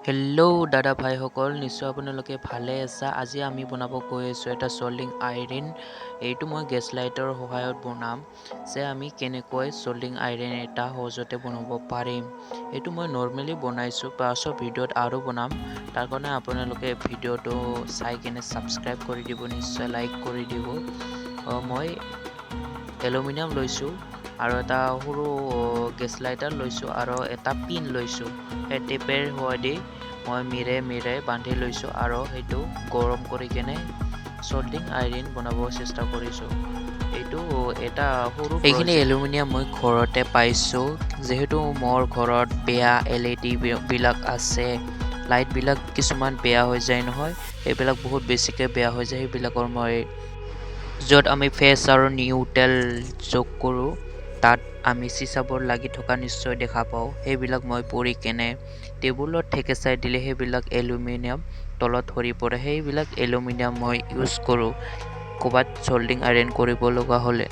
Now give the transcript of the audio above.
Hello' দাদা ভাইসকল, নিশ্চয় আপোনালোকে ভালে আছা। আজি আমি বনাব গৈ আছোঁ এটা চল্ডিং আইৰণ। এইটো মই গেছ লাইটৰ সহায়ত বনাম যে আমি কেনেকৈ চল্ডিং আইৰণ এটা সহজতে বনাব পাৰিম। এইটো মই নৰ্মেলি বনাইছোঁ, পাছৰ ভিডিঅ'ত আৰু বনাম। তাৰ কাৰণে আপোনালোকে ভিডিঅ'টো চাই কিনে ছাবস্ক্ৰাইব কৰি দিব, নিশ্চয় লাইক কৰি দিব। মই এলুমিনিয়াম লৈছোঁ আৰু এটা সৰু গেছ লাইটাৰ লৈছোঁ আৰু এটা পিন লৈছোঁ। সেই টেপেৰ সহায়েদি মই মিৰে বান্ধি লৈছোঁ আৰু সেইটো গৰম কৰি কেনে চল্ডিং আইৰণ বনাব চেষ্টা কৰিছোঁ। এইটো এটা সৰু এইখিনি এলুমিনিয়াম মই ঘৰতে পাইছোঁ, যিহেতু মোৰ ঘৰত বেয়া LED বিলাক আছে। লাইটবিলাক কিছুমান বেয়া হৈ যায় নহয়, সেইবিলাক বহুত বেছিকৈ বেয়া হৈ যায়। সেইবিলাকৰ মই য'ত আমি ফেচ আৰু নিউট্ৰেল যোগ কৰোঁ তাত আমি চিচাবোৰ লাগি থকা নিশ্চয় দেখা পাওঁ। সেইবিলাক মই পৰি কেনে টেবুলত ঠেকেচাই দিলে সেইবিলাক এলুমিনিয়াম তলত সৰি পৰে। সেইবিলাক এলুমিনিয়াম মই ইউজ কৰোঁ ক'ৰবাত চল্ডিং আইৰণ কৰিব লগা হ'লে।